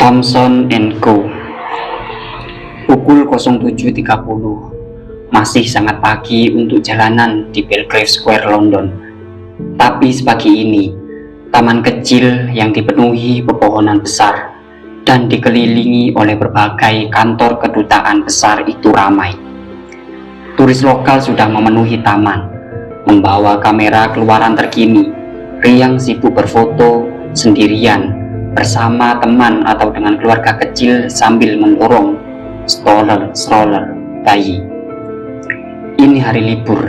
Thomson & Co. Pukul 07.30, masih sangat pagi untuk jalanan di Belgrave Square, London. Tapi sepagi ini, taman kecil yang dipenuhi pepohonan besar dan dikelilingi oleh berbagai kantor kedutaan besar itu ramai. Turis lokal sudah memenuhi taman, membawa kamera keluaran terkini, riang sibuk berfoto sendirian bersama teman atau dengan keluarga kecil sambil mendorong stroller bayi. Ini hari libur,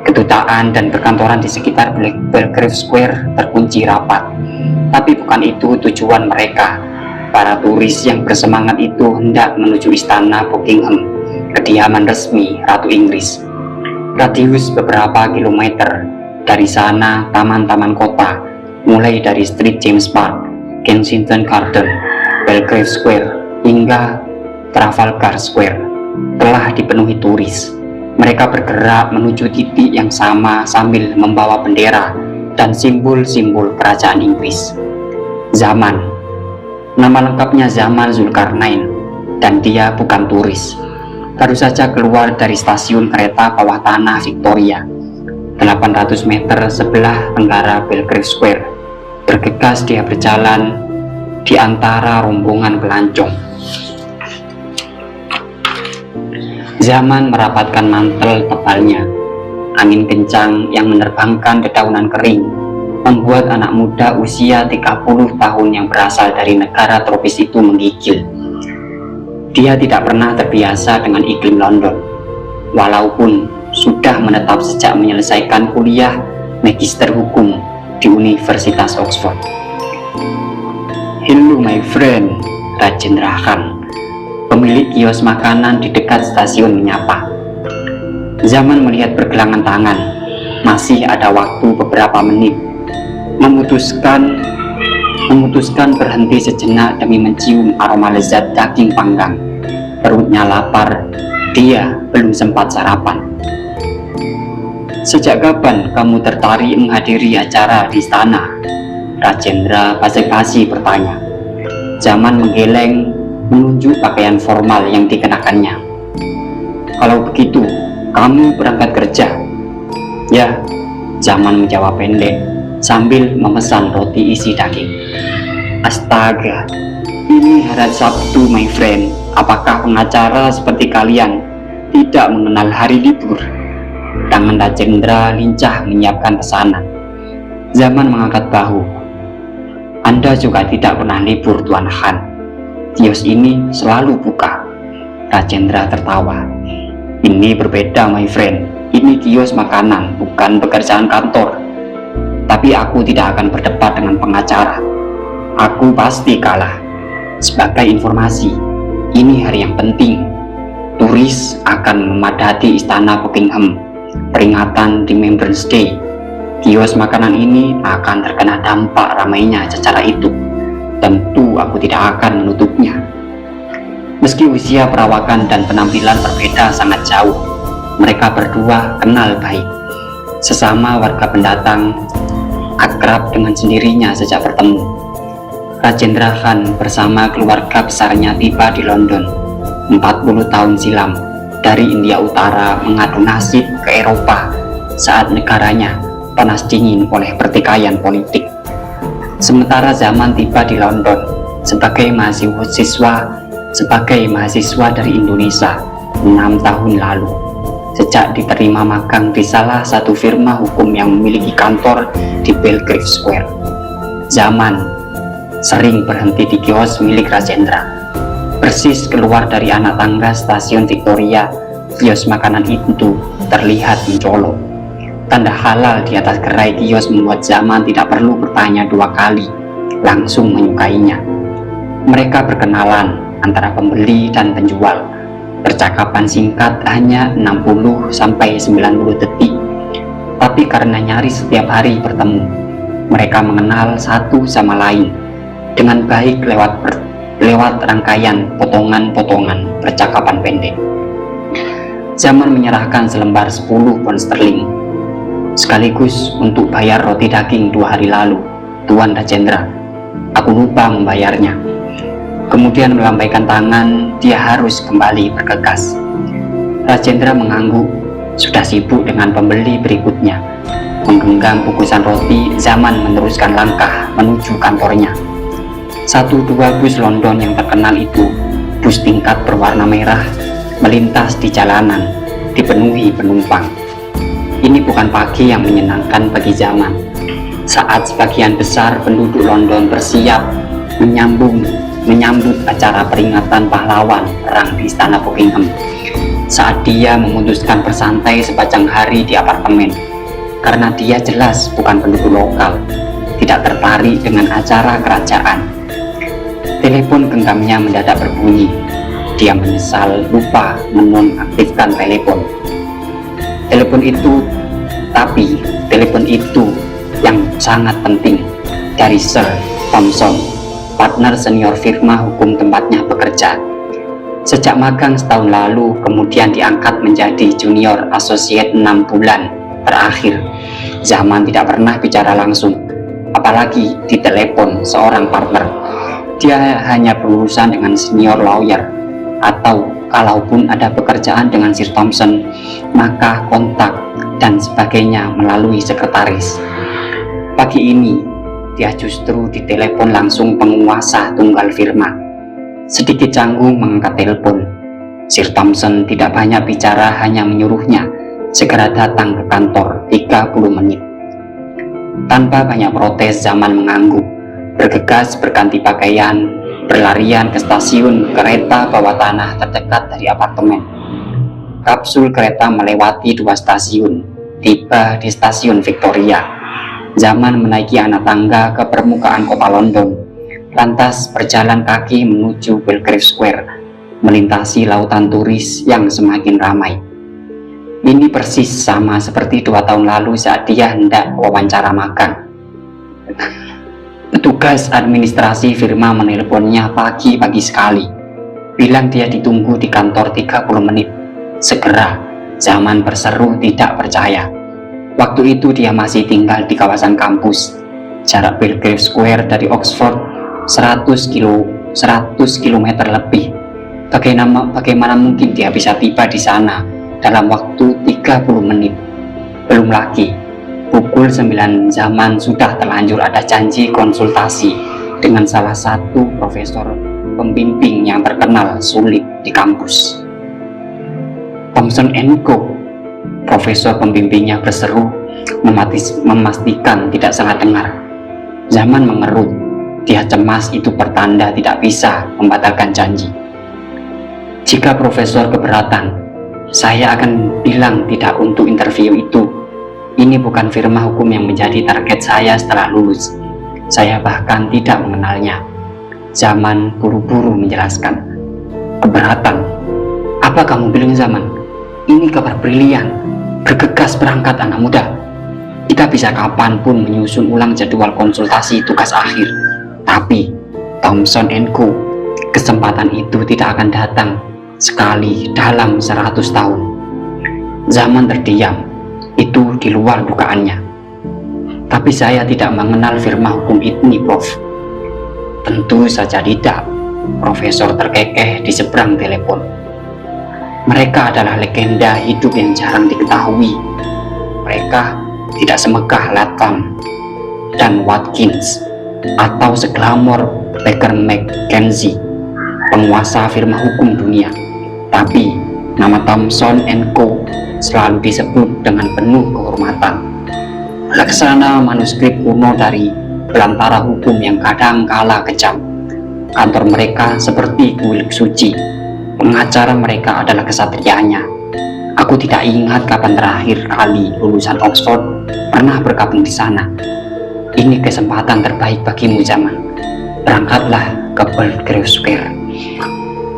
kedutaan dan perkantoran di sekitar Belgrave Square terkunci rapat. Tapi bukan itu tujuan mereka. Para turis yang bersemangat itu hendak menuju istana Buckingham, kediaman resmi Ratu Inggris. Radius beberapa kilometer dari sana, taman-taman kota, mulai dari Street James Park, Kensington Garden, Belgrave Square, hingga Trafalgar Square telah dipenuhi turis. Mereka bergerak menuju titik yang sama sambil membawa bendera dan simbol-simbol kerajaan Inggris. Zaman, nama lengkapnya Zaman Zulkarnain, dan dia bukan turis. Baru saja keluar dari stasiun kereta bawah tanah Victoria, 800 meter sebelah tenggara Belgrave Square. Bergegas dia berjalan di antara rombongan pelancong. Zaman merapatkan mantel tebalnya. Angin kencang yang menerbangkan dedaunan kering membuat anak muda usia 30 tahun yang berasal dari negara tropis itu menggigil. Dia tidak pernah terbiasa dengan iklim London, walaupun sudah menetap sejak menyelesaikan kuliah magister hukum di Universitas Oxford. "Hello my friend," Rajendra Khan, pemilik kios makanan di dekat stasiun, menyapa. Zaman melihat pergelangan tangan. Masih ada waktu beberapa menit. Memutuskan berhenti sejenak demi mencium aroma lezat daging panggang. Perutnya lapar. Dia belum sempat sarapan. "Sejak kapan kamu tertarik menghadiri acara di istana?" Rajendra basa-basi bertanya. Zaman menggeleng menunjuk pakaian formal yang dikenakannya. "Kalau begitu, kamu berangkat kerja?" "Ya," Zaman menjawab pendek sambil memesan roti isi daging. "Astaga, ini hari Sabtu my friend. Apakah pengacara seperti kalian tidak mengenal hari libur?" Tangan Rajendra lincah menyiapkan pesanan. Zaman mengangkat bahu. "Anda juga tidak pernah libur, Tuan Khan. Kios ini selalu buka." Rajendra tertawa. "Ini berbeda my friend. Ini kios makanan, bukan pekerjaan kantor. Tapi aku tidak akan berdebat dengan pengacara. Aku pasti kalah. Sebagai informasi, ini hari yang penting. Turis akan memadati istana Buckingham. Peringatan Remembrance Day. Kios makanan ini akan terkena dampak ramainya secara itu. Tentu aku tidak akan menutupnya." Meski usia perawakan dan penampilan berbeda sangat jauh, mereka berdua kenal baik. Sesama warga pendatang, akrab dengan sendirinya sejak bertemu. Rajendra Khan bersama keluarga besarnya tiba di London 40 tahun silam dari India Utara, mengadu nasib ke Eropa saat negaranya panas dingin oleh pertikaian politik. Sementara Zaman tiba di London sebagai mahasiswa dari Indonesia 6 tahun lalu, sejak diterima magang di salah satu firma hukum yang memiliki kantor di Belgrave Square. Zaman sering berhenti di kios milik Rajendra. Persis keluar dari anak tangga stasiun Victoria, kios makanan itu terlihat mencolok. Tanda halal di atas gerai kios membuat Zaman tidak perlu bertanya dua kali, langsung menyukainya. Mereka berkenalan antara pembeli dan penjual. Percakapan singkat hanya 60-90 detik. Tapi karena nyaris setiap hari bertemu, mereka mengenal satu sama lain dengan baik lewat rangkaian potongan-potongan percakapan pendek. Zaman menyerahkan selembar 10 pound sterling sekaligus untuk bayar roti daging 2 hari lalu, Tuan Rajendra. "Aku lupa membayarnya." Kemudian melambaikan tangan, dia harus kembali bergegas. Rajendra mengangguk, sudah sibuk dengan pembeli berikutnya. Menggenggam bungkusan roti, Zaman meneruskan langkah menuju kantornya. 1-2 bus London yang terkenal itu, bus tingkat berwarna merah, melintas di jalanan, dipenuhi penumpang. Ini bukan pagi yang menyenangkan bagi Zaman. Saat sebagian besar penduduk London bersiap menyambut acara peringatan pahlawan perang di Istana Buckingham, saat dia memutuskan bersantai sepanjang hari di apartemen, karena dia jelas bukan penduduk lokal, tidak tertarik dengan acara kerajaan. Telepon genggamnya mendadak berbunyi. Dia menyesal lupa menonaktifkan telepon. Telepon itu yang sangat penting, dari Sir Thompson, partner senior firma hukum tempatnya bekerja. Sejak magang setahun lalu, kemudian diangkat menjadi junior associate 6 bulan terakhir. Zaman tidak pernah bicara langsung, apalagi di telepon seorang partner. Dia hanya berurusan dengan senior lawyer, atau kalaupun ada pekerjaan dengan Sir Thompson, maka kontak dan sebagainya melalui sekretaris. Pagi ini, dia justru ditelepon langsung penguasa tunggal firma. Sedikit canggung mengangkat telepon. Sir Thompson tidak banyak bicara, hanya menyuruhnya segera datang ke kantor 30 menit. Tanpa banyak protes, Zaman mengangguk, bergegas berganti pakaian, berlarian ke stasiun kereta bawah tanah terdekat dari apartemen. Kapsul kereta melewati 2 stasiun, tiba di stasiun Victoria. Zaman menaiki anak tangga ke permukaan kota London, lantas berjalan kaki menuju Belgrave Square, melintasi lautan turis yang semakin ramai. Ini persis sama seperti 2 tahun lalu saat dia hendak wawancara magang. Petugas administrasi firma menelponnya pagi-pagi sekali, bilang dia ditunggu di kantor 30 menit. Segera, Zaman berseru tidak percaya. Waktu itu dia masih tinggal di kawasan kampus. Jarak Belgrave Square dari Oxford 100 km lebih. Bagaimana mungkin dia bisa tiba di sana dalam waktu 30 menit? Belum lagi, pukul 9 Zaman sudah terlanjur ada janji konsultasi dengan salah satu profesor pembimbing yang terkenal sulit di kampus. Thompson & Co. Profesor pembimbingnya berseru, memastikan tidak salah dengar. Zaman mengerut. Dia cemas itu pertanda tidak bisa membatalkan janji. Jika profesor keberatan, saya akan bilang tidak untuk interview itu. Ini bukan firma hukum yang menjadi target saya setelah lulus. Saya bahkan tidak mengenalnya. Zaman buru-buru menjelaskan. Keberatan? Apa kamu bilang, Zaman? Ini kabar brilian. Bergegas berangkat anak muda. Kita bisa kapanpun menyusun ulang jadwal konsultasi tugas akhir. Tapi Thompson & Co. kesempatan itu tidak akan datang sekali dalam 100 tahun. Zaman terdiam. Itu di luar dugaannya. Tapi saya tidak mengenal firma hukum ini, Prof. Tentu saja tidak. Profesor terkekeh di seberang telepon. Mereka adalah legenda hidup yang jarang diketahui. Mereka tidak semegah Latham dan Watkins atau seglamor Baker McKenzie, penguasa firma hukum dunia. Tapi nama Thompson & Co. selalu disebut dengan penuh kehormatan. Laksana manuskrip kuno dari belantara hukum yang kadang kala kejam. Kantor mereka seperti kuil suci. Pengacara mereka adalah kesatrianya. Aku tidak ingat kapan terakhir kali lulusan Oxford pernah bergabung di sana. Ini kesempatan terbaik bagimu, Zaman. Berangkatlah ke Belgrave Square.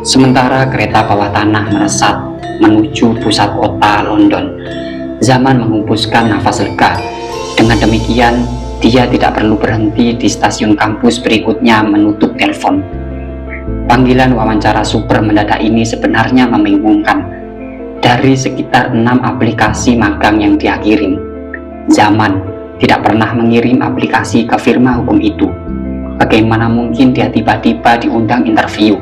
Sementara kereta bawah tanah melesat menuju pusat kota London, Zaman menghembuskan nafas lega. Dengan demikian, dia tidak perlu berhenti di stasiun kampus berikutnya menutup telepon. Panggilan wawancara super mendadak ini sebenarnya membingungkan. Dari sekitar 6 aplikasi magang yang dia kirim, Zaman tidak pernah mengirim aplikasi ke firma hukum itu. Bagaimana mungkin dia tiba-tiba diundang interview?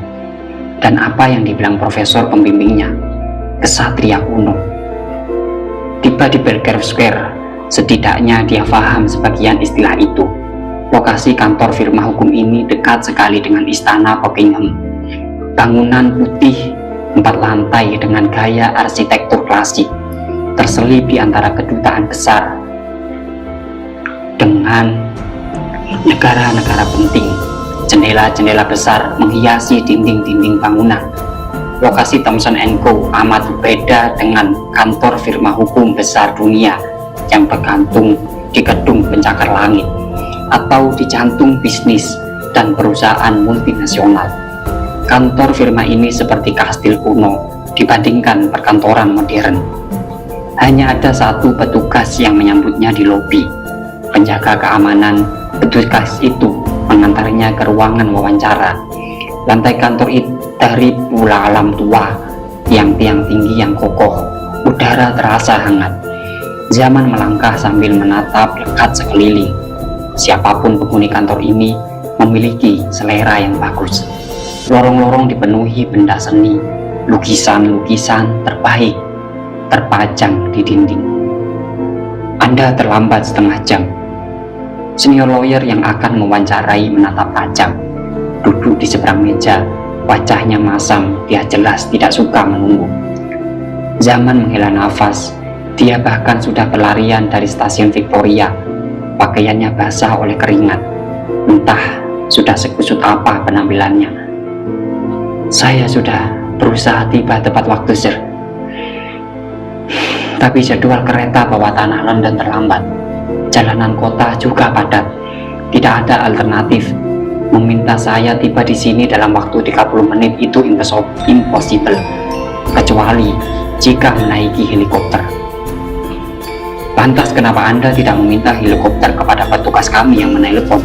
Dan apa yang dibilang profesor pembimbingnya? Kesatria kuno. Tiba di Belgrave Square, setidaknya dia paham sebagian istilah itu. Lokasi kantor firma hukum ini dekat sekali dengan istana Buckingham. Bangunan putih 4 lantai dengan gaya arsitektur klasik, terselip di antara kedutaan besar dengan negara-negara penting. Jendela-jendela besar menghiasi dinding-dinding bangunan. Lokasi Thomson & Co amat berbeda dengan kantor firma hukum besar dunia yang bergantung di gedung pencakar langit atau di jantung bisnis dan perusahaan multinasional. Kantor firma ini seperti kastil kuno dibandingkan perkantoran modern. Hanya ada satu petugas yang menyambutnya di lobi. Penjaga keamanan. Petugas itu mengantarnya ke ruangan wawancara. Lantai kantor itu dari pula alam tua, tiang-tiang tinggi yang kokoh, udara terasa hangat. Zaman melangkah sambil menatap dekat sekeliling. Siapapun penghuni kantor ini memiliki selera yang bagus. Lorong-lorong dipenuhi benda seni, lukisan-lukisan terbaik terpajang di dinding. Anda terlambat setengah jam. Senior lawyer yang akan mewawancarai menatap tajam, duduk di seberang meja, wajahnya masam. Dia jelas tidak suka menunggu. Zaman menghela nafas. Dia bahkan sudah berlarian dari stasiun Victoria. Pakaiannya basah oleh keringat. Entah sudah sekusut apa penampilannya. Saya sudah berusaha tiba tepat waktu, sir. Tapi jadwal kereta bawah tanah London terlambat. Jalanan kota juga padat. Tidak ada alternatif. Meminta saya tiba di sini dalam waktu 30 menit itu impossible. Kecuali jika menaiki helikopter. Lantas kenapa Anda tidak meminta helikopter kepada petugas kami yang menelpon?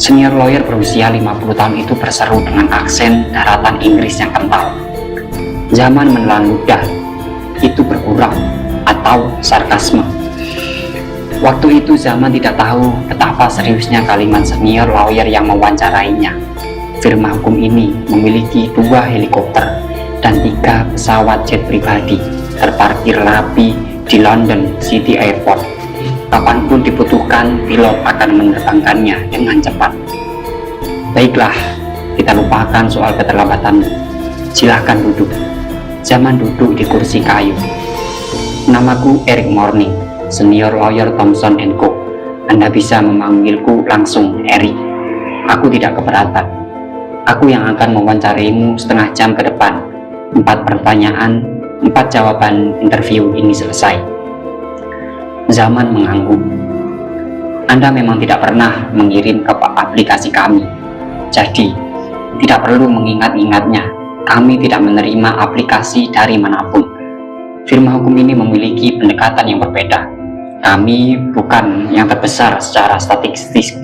Senior lawyer berusia 50 tahun itu berseru dengan aksen daratan Inggris yang kental. Zaman menelan ludah itu berkurang atau sarkasme. Waktu itu Zaman tidak tahu betapa seriusnya kalimat senior lawyer yang mewawancarainya. Firma hukum ini memiliki 2 helikopter dan 3 pesawat jet pribadi terparkir rapi di London City Airport. Kapanpun dibutuhkan, pilot akan menerbangkannya dengan cepat. Baiklah, kita lupakan soal keterlambatanmu. Silahkan duduk. Zaman duduk di kursi kayu. Namaku Eric Morning, senior lawyer Thomson & Co. Anda bisa memanggilku langsung Eric. Aku tidak keberatan. Aku yang akan mewawancarimu setengah jam ke depan. 4 pertanyaan, 4 jawaban interview ini selesai. Zaman mengangguk. Anda memang tidak pernah mengirim ke aplikasi kami. Jadi, tidak perlu mengingat-ingatnya. Kami tidak menerima aplikasi dari manapun. Firma hukum ini memiliki pendekatan yang berbeda. Kami bukan yang terbesar secara statistik,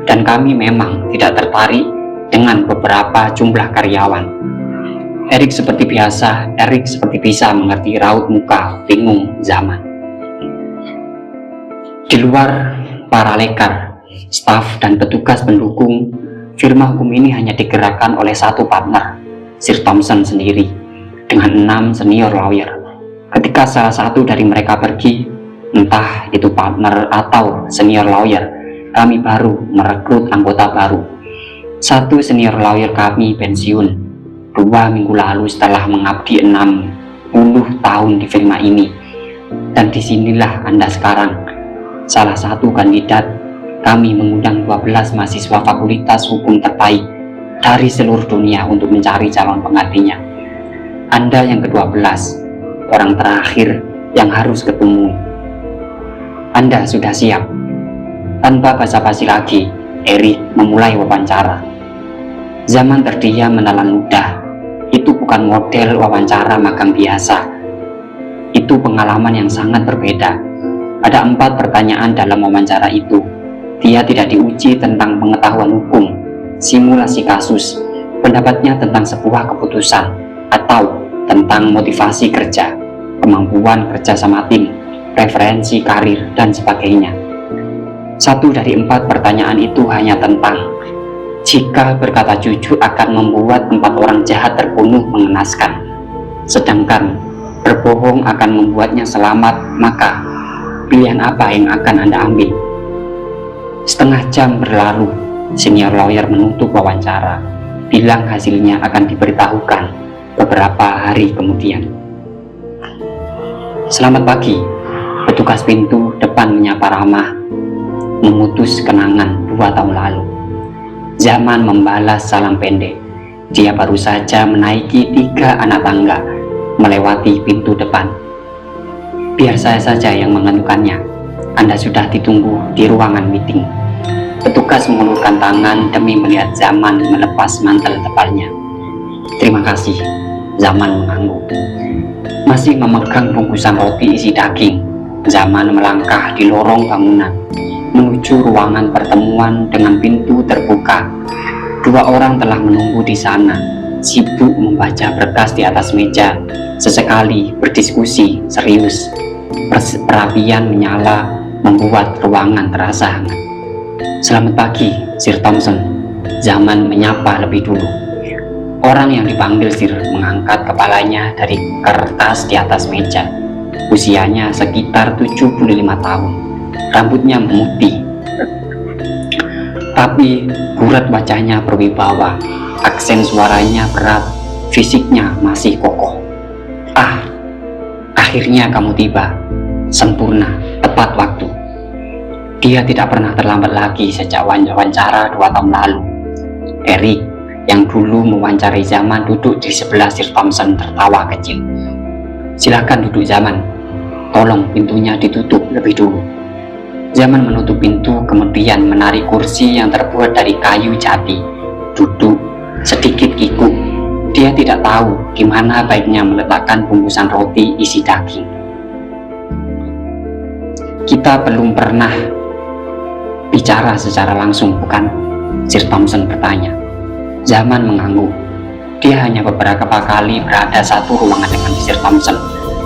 dan kami memang tidak tertarik dengan beberapa jumlah karyawan. Eric seperti bisa mengerti raut muka bingung Zaman. Di luar para lekar, staf dan petugas pendukung, firma hukum ini hanya digerakkan oleh satu partner, Sir Thomson sendiri, dengan 6 senior lawyer. Ketika salah satu dari mereka pergi, entah itu partner atau senior lawyer, kami baru merekrut anggota baru. 1 senior lawyer kami pensiun 2 minggu lalu setelah mengabdi 60 tahun di firma ini. Dan disinilah Anda sekarang. Salah satu kandidat. Kami mengundang 12 mahasiswa fakultas hukum terbaik dari seluruh dunia untuk mencari calon penggantinya. Anda yang ke-12, orang terakhir yang harus ketemu. Anda sudah siap? Tanpa basa-basi lagi, Eric memulai wawancara. Zaman terdiam menelan ludah. Itu bukan model wawancara magang biasa. Itu pengalaman yang sangat berbeda. Ada 4 pertanyaan dalam wawancara itu. Dia tidak diuji tentang pengetahuan hukum, simulasi kasus, pendapatnya tentang sebuah keputusan, atau tentang motivasi kerja, kemampuan kerja sama tim, preferensi karir, dan sebagainya. 1 dari 4 pertanyaan itu hanya tentang jika berkata jujur akan membuat 4 orang jahat terbunuh mengenaskan, sedangkan berbohong akan membuatnya selamat, maka pilihan apa yang akan Anda ambil? Setengah jam berlalu, senior lawyer menutup wawancara, bilang hasilnya akan diberitahukan beberapa hari kemudian. Selamat pagi, petugas pintu depan menyapa ramah, memutus kenangan 2 tahun lalu. Zaman membalas salam pendek. Dia baru saja menaiki 3 anak tangga, melewati pintu depan. Biar saya saja yang menentukannya. Anda sudah ditunggu di ruangan meeting. Petugas mengulurkan tangan demi melihat Zaman melepas mantel tebalnya. Terima kasih. Zaman mengangguk. Masih memegang bungkusan roti isi daging, Zaman melangkah di lorong bangunan menuju ruangan pertemuan dengan pintu terbuka. 2 orang telah menunggu di sana, sibuk membaca berkas di atas meja, sesekali berdiskusi serius. Perapian menyala membuat ruangan terasa hangat. Selamat pagi, Sir Thompson. Zaman menyapa lebih dulu. Orang yang dipanggil Sir mengangkat kepalanya dari kertas di atas meja. Usianya sekitar 75 tahun. Rambutnya memutih, tapi gurat wajahnya berwibawa. Aksen suaranya berat, fisiknya masih kokoh. Akhirnya kamu tiba. Sempurna, tepat waktu. Dia tidak pernah terlambat lagi sejak wawancara 2 tahun lalu. Eric, yang dulu mewawancarai Zaman, duduk di sebelah Sir Thompson tertawa kecil. Silakan duduk, Zaman. Tolong pintunya ditutup lebih dulu. Zaman menutup pintu, kemudian menarik kursi yang terbuat dari kayu jati. Duduk, sedikit kikuk. Dia tidak tahu gimana baiknya meletakkan bungkusan roti isi daging. Kita belum pernah bicara secara langsung, bukan? Sir Thompson bertanya. Zaman mengangguk. Dia hanya beberapa kali berada satu ruangan dengan Sir Thompson,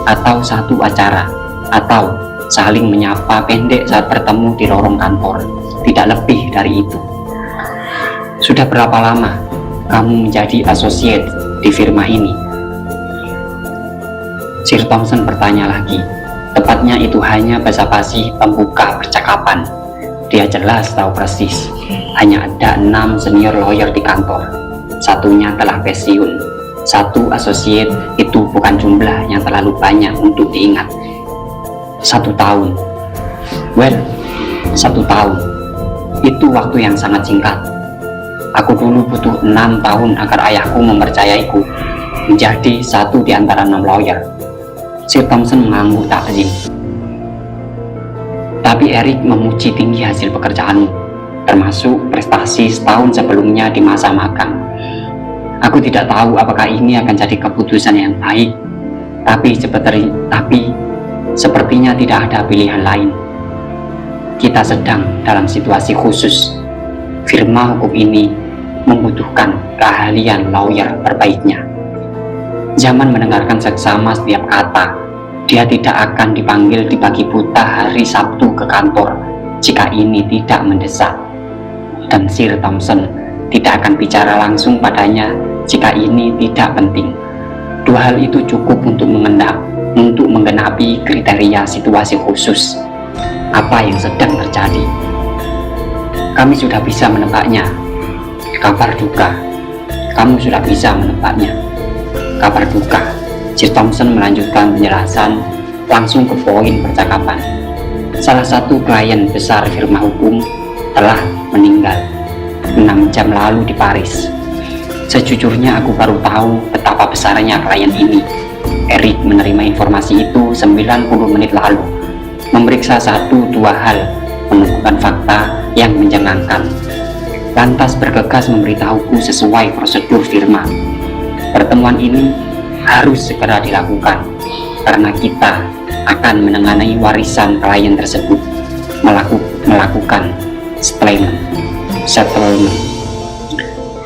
atau satu acara, atau saling menyapa pendek saat bertemu di lorong kantor. Tidak lebih dari itu. Sudah berapa lama kamu menjadi associate di firma ini? Sir Thompson bertanya lagi. Tepatnya itu hanya basa-basi pembuka percakapan. Dia jelas tahu persis. Hanya ada 6 senior lawyer di kantor. Satunya telah pensiun. 1 associate itu bukan jumlah yang terlalu banyak untuk diingat. 1 tahun. Well, 1 tahun. Itu waktu yang sangat singkat. Aku dulu butuh 6 tahun agar ayahku mempercayaiku menjadi 1 di antara 6 lawyer. Sir Thompson mengangguk takzim. Tapi Eric memuji tinggi hasil pekerjaanmu, termasuk prestasi setahun sebelumnya di masa magang. Aku tidak tahu apakah ini akan jadi keputusan yang baik, tapi sepertinya tidak ada pilihan lain. Kita sedang dalam situasi khusus. Firma hukum ini membutuhkan keahlian lawyer terbaiknya. Zaman mendengarkan seksama setiap kata. Dia tidak akan dipanggil di pagi buta hari Sabtu ke kantor jika ini tidak mendesak. Dan Sir Thompson tidak akan bicara langsung padanya jika ini tidak penting. 2 hal itu cukup untuk menggenapi kriteria situasi khusus. Apa yang sedang terjadi? Kami sudah bisa menebaknya. Kabar duka. Kamu sudah bisa menebaknya. Kabar duka. Sir Thompson melanjutkan penjelasan langsung ke poin percakapan. Salah satu klien besar firma hukum telah meninggal 6 jam lalu di Paris. Sejujurnya aku baru tahu betapa besarnya klien ini. Eric menerima informasi itu 90 menit lalu. Memeriksa 1-2 hal, menemukan fakta yang menjengangkan. Lantas bergegas memberitahuku sesuai prosedur firma. Pertemuan ini harus segera dilakukan karena kita akan menangani warisan klien tersebut. Melakukan settlement.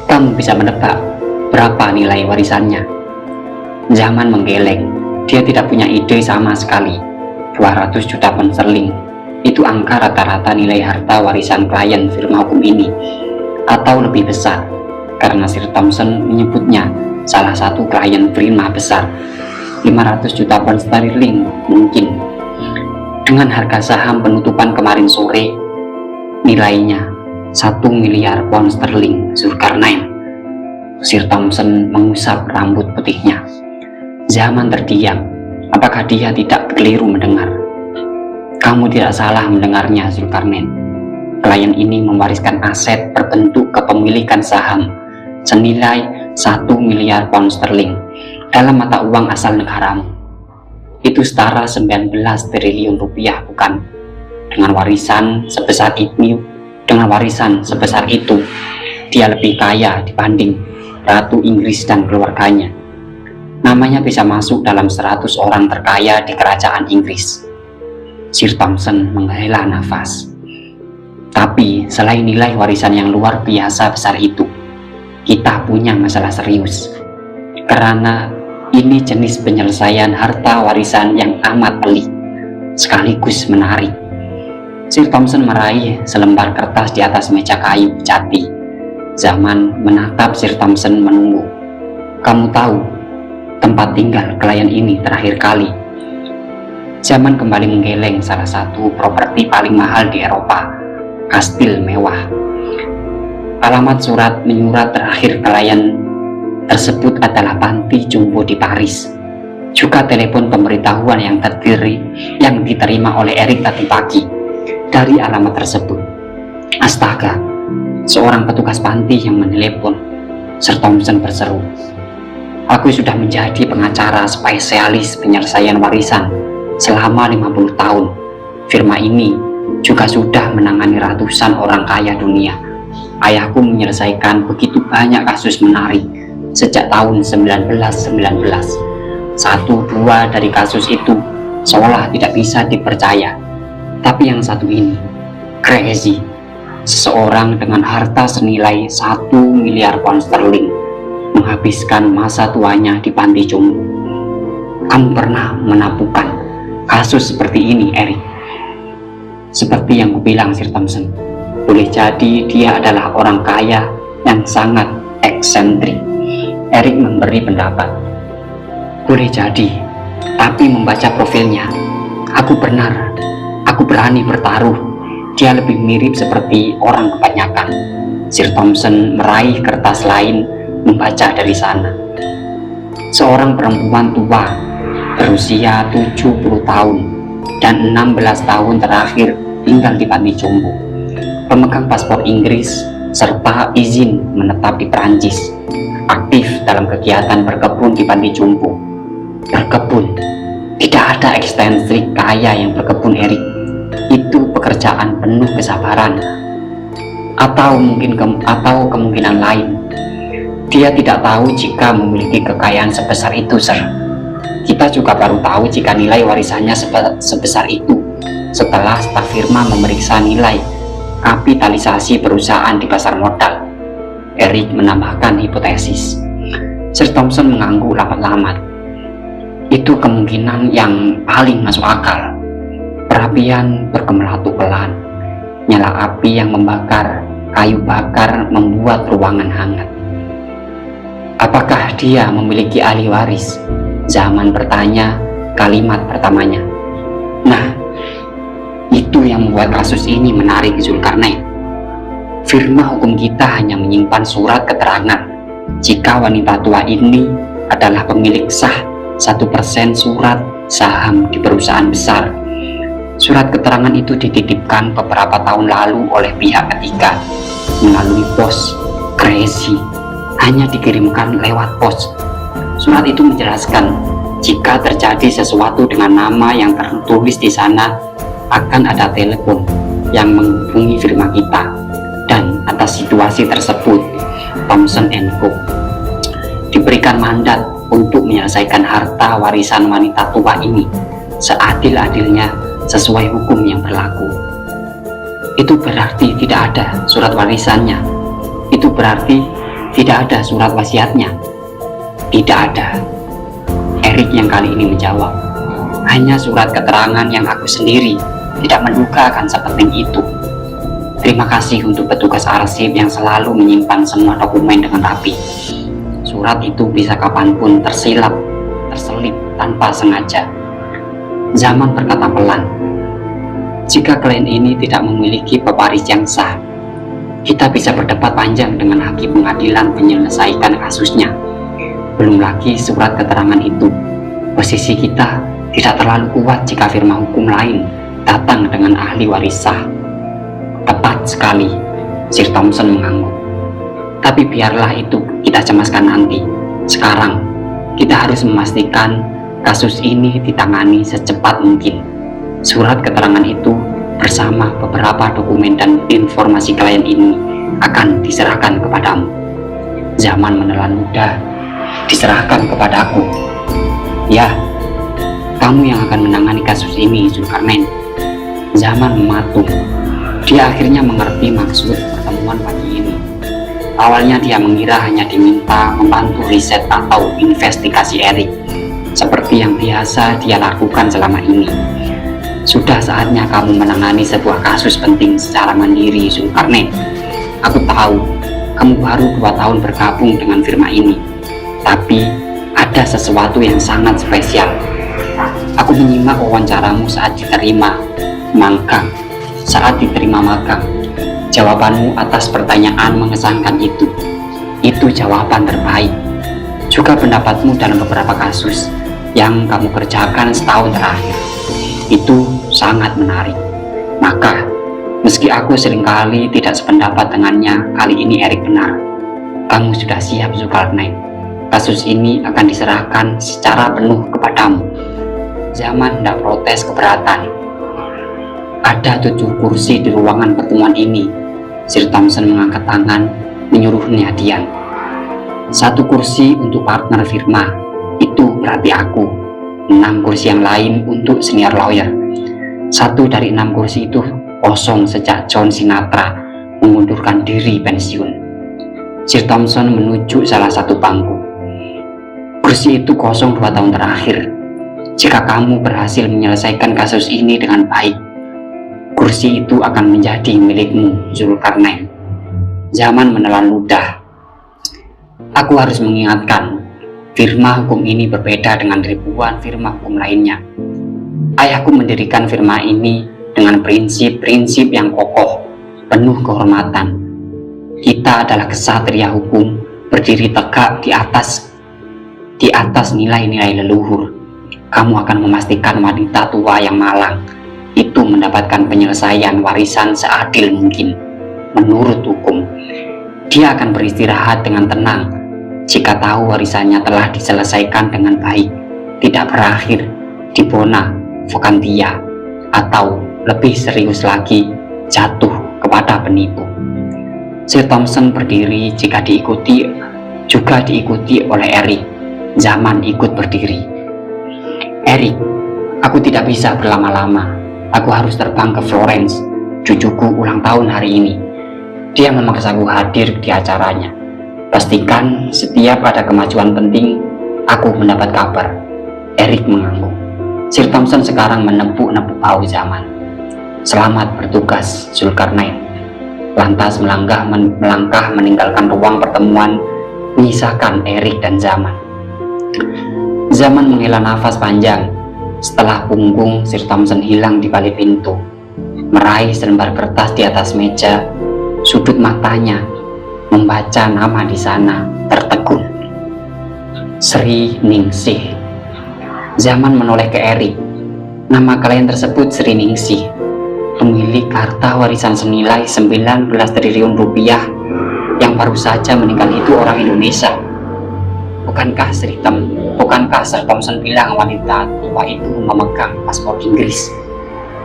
Kamu bisa menebak berapa nilai warisannya? Zaman menggeleng. Dia tidak punya ide sama sekali. 200 juta pound sterling. Itu angka rata-rata nilai harta warisan klien firma hukum ini, atau lebih besar, karena Sir Thompson menyebutnya salah satu klien firma besar. 500 juta pound sterling mungkin. Dengan harga saham penutupan kemarin sore nilainya 1 miliar pound sterling, Zulkarnain. Sir Thompson mengusap rambut putihnya. Zaman terdiam. Apakah dia tidak keliru mendengar? Kamu tidak salah mendengarnya, Zulkarnain. Klien ini mewariskan aset berbentuk kepemilikan saham senilai 1 miliar pound sterling dalam mata uang asal negaramu. Itu setara 19 triliun rupiah, bukan? Dengan warisan sebesar itu, dia lebih kaya dibanding Ratu Inggris dan keluarganya. Namanya bisa masuk dalam 100 orang terkaya di kerajaan Inggris. Sir Thompson menghela nafas. Tapi selain nilai warisan yang luar biasa besar itu, kita punya masalah serius. Karena ini jenis penyelesaian harta warisan yang amat pelik, sekaligus menarik. Sir Thompson meraih selembar kertas di atas meja kayu jati. Zaman menatap Sir Thompson menunggu. Kamu tahu tempat tinggal klien ini terakhir kali? Zaman kembali menggeleng salah satu properti paling mahal di Eropa, kastil mewah. Alamat surat menyurat terakhir klien tersebut adalah panti jompo di Paris. Juga telepon pemberitahuan yang diterima oleh Eric tadi pagi dari alamat tersebut. Astaga, seorang petugas panti yang menelepon. Sir Thompson berseru. Aku sudah menjadi pengacara spesialis penyelesaian warisan selama 50 tahun. Firma ini juga sudah menangani ratusan orang kaya dunia. Ayahku menyelesaikan begitu banyak kasus menarik sejak tahun 1919. 1-2 dari kasus itu seolah tidak bisa dipercaya. Tapi yang satu ini, crazy. Seseorang dengan harta senilai 1 miliar pound sterling menghabiskan masa tuanya di panti jompo. Kamu pernah menapukan kasus seperti ini, Eric? Seperti yang kubilang, Sir Thompson, boleh jadi dia adalah orang kaya yang sangat eksentrik. Eric memberi pendapat. Boleh jadi, tapi membaca profilnya, aku berani bertaruh dia lebih mirip seperti orang kebanyakan. Sir Thompson meraih kertas lain, membaca dari sana. Seorang perempuan tua berusia 70 tahun dan 16 tahun terakhir tinggal di panti jompo. Pemegang paspor Inggris serta izin menetap di Perancis. Aktif dalam kegiatan berkebun di panti jompo. Berkebun. Tidak ada eksentrik kaya yang berkebun, Eric. Itu pekerjaan penuh kesabaran. Atau kemungkinan lain, dia tidak tahu jika memiliki kekayaan sebesar itu, Sir. Kita juga baru tahu jika nilai warisannya sebesar itu setelah staf firma memeriksa nilai kapitalisasi perusahaan di pasar modal. Eric menambahkan hipotesis. Sir Thompson mengangguk lamat-lamat. Itu kemungkinan yang paling masuk akal. Perapian bergemerlap pelan. Nyala api yang membakar kayu bakar membuat ruangan hangat. Apakah dia memiliki ahli waris? Zaman bertanya kalimat pertamanya. Nah, itu yang membuat kasus ini menarik, Zulkarnain. Firma hukum kita hanya menyimpan surat keterangan jika wanita tua ini adalah pemilik sah 1% surat saham di perusahaan besar. Surat keterangan itu dititipkan beberapa tahun lalu oleh pihak ketiga melalui pos. Crazy. Hanya dikirimkan lewat pos. Surat itu menjelaskan jika terjadi sesuatu dengan nama yang tertulis di sana, akan ada telepon yang menghubungi firma kita. Dan atas situasi tersebut, Thompson & Co. diberikan mandat untuk menyelesaikan harta warisan wanita tua ini seadil-adilnya sesuai hukum yang berlaku. Itu berarti tidak ada surat warisannya. Itu berarti tidak ada surat wasiatnya. Tidak ada. Eric yang kali ini menjawab. Hanya surat keterangan yang aku sendiri tidak menduga akan sepenting itu. Terima kasih untuk petugas arsip yang selalu menyimpan semua dokumen dengan rapi. Surat itu bisa kapanpun terselip tanpa sengaja. Zaman berkata pelan, jika klien ini tidak memiliki pewaris yang sah, kita bisa berdebat panjang dengan hakim pengadilan menyelesaikan kasusnya. Belum lagi surat keterangan itu. Posisi kita tidak terlalu kuat jika firma hukum lain datang dengan ahli waris sah. Tepat sekali, Sir Thompson mengangguk. Tapi biarlah itu kita cemaskan nanti. Sekarang, kita harus memastikan kasus ini ditangani secepat mungkin. Surat keterangan itu bersama beberapa dokumen dan informasi klien ini akan diserahkan kepadamu. Zaman menelan ludah, diserahkan kepadaku. Ya, kamu yang akan menangani kasus ini, Zulkarnain. Zaman mematung. Dia akhirnya mengerti maksud pertemuan pagi ini. Awalnya dia mengira hanya diminta membantu riset atau investigasi Erik, seperti yang biasa dia lakukan selama ini. Sudah saatnya kamu menangani sebuah kasus penting secara mandiri, Zulkarnain. Aku tahu, kamu baru 2 tahun bergabung dengan firma ini. Tapi, ada sesuatu yang sangat spesial. Aku menyimak wawancaramu saat diterima magang. Jawabanmu atas pertanyaan mengesankan itu. Itu jawaban terbaik. Juga pendapatmu dalam beberapa kasus yang kamu kerjakan setahun terakhir. Itu sangat menarik. Maka, meski aku seringkali tidak sependapat dengannya, kali ini Erik benar. Kamu sudah siap, Zulkarnain. Kasus ini akan diserahkan secara penuh kepadamu. Zaman tidak protes keberatan. Ada 7 kursi di ruangan pertemuan ini. Sir Thompson mengangkat tangan, menyuruhnya diam. 1 kursi untuk partner firma, itu berarti aku. 6 kursi yang lain untuk senior lawyer. 1 dari 6 kursi itu kosong sejak John Sinatra mengundurkan diri pensiun. Sir Thompson menunjuk salah satu bangku. Kursi itu kosong 2 tahun terakhir. Jika kamu berhasil menyelesaikan kasus ini dengan baik, kursi itu akan menjadi milikmu, Zulkarnain. Zaman menelan ludah. Aku harus mengingatkan, firma hukum ini berbeda dengan ribuan firma hukum lainnya. Ayahku mendirikan firma ini dengan prinsip-prinsip yang kokoh, penuh kehormatan. Kita adalah kesatria hukum, berdiri tegak di atas nilai-nilai leluhur. Kamu akan memastikan wanita tua yang malang itu mendapatkan penyelesaian warisan seadil mungkin. Menurut hukum, dia akan beristirahat dengan tenang jika tahu warisannya telah diselesaikan dengan baik, tidak berakhir di bona vacantia, atau lebih serius lagi, jatuh kepada penipu. Sir Thompson berdiri jika diikuti oleh Erik. Zaman ikut berdiri. Erik, aku tidak bisa berlama-lama. Aku harus terbang ke Florence. Cucuku ulang tahun hari ini. Dia memaksaku hadir di acaranya. Pastikan setiap ada kemajuan penting, aku mendapat kabar. Erik mengangguk. Sir Thompson sekarang menepuk-nepuk bahu Zaman. Selamat bertugas, Zulkarnain. Lantas melangkah meninggalkan ruang pertemuan, menyisakan Erik dan Zaman. Zaman menghela nafas panjang. Setelah punggung Sir Thompson hilang di balik pintu, meraih selembar kertas di atas meja, sudut matanya membaca nama di sana tertegun. Sri Ningsih. Zaman menoleh ke Erik. Nama klien tersebut Sri Ningsih, pemilik harta warisan senilai 19 triliun rupiah yang baru saja meninggal itu orang Indonesia. Bukankah Sir Thompson bilang wanita tua itu memegang paspor Inggris?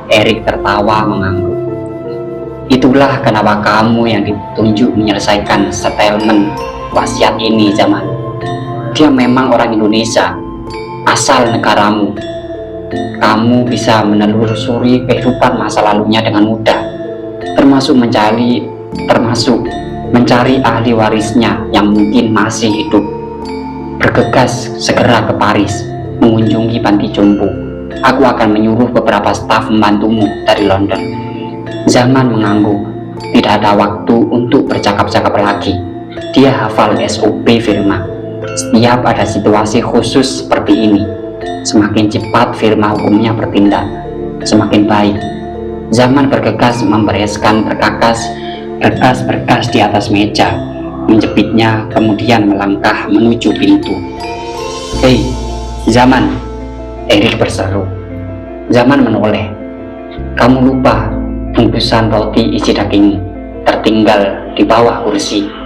Erik tertawa mengangguk. Itulah kenapa kamu yang ditunjuk menyelesaikan settlement wasiat ini, Zaman. Dia memang orang Indonesia, asal negaramu. Kamu bisa menelusuri kehidupan masa lalunya dengan mudah, termasuk mencari ahli warisnya yang mungkin masih hidup. Bergegas segera ke Paris, mengunjungi panti jompo, Aku akan menyuruh beberapa staf membantumu dari London. Zaman mengangguk. Tidak ada waktu untuk bercakap-cakap lagi. Dia hafal SOP Firma. Setiap ada situasi khusus seperti ini, semakin cepat firma hukumnya bertindak, semakin baik. Zaman bergegas membereskan berkas-berkas di atas meja, menjepitnya, kemudian melangkah menuju pintu. "Hei, Zaman!" Erik berseru. Zaman menoleh. "Kamu lupa bungkusan roti isi dagingmu tertinggal di bawah kursi."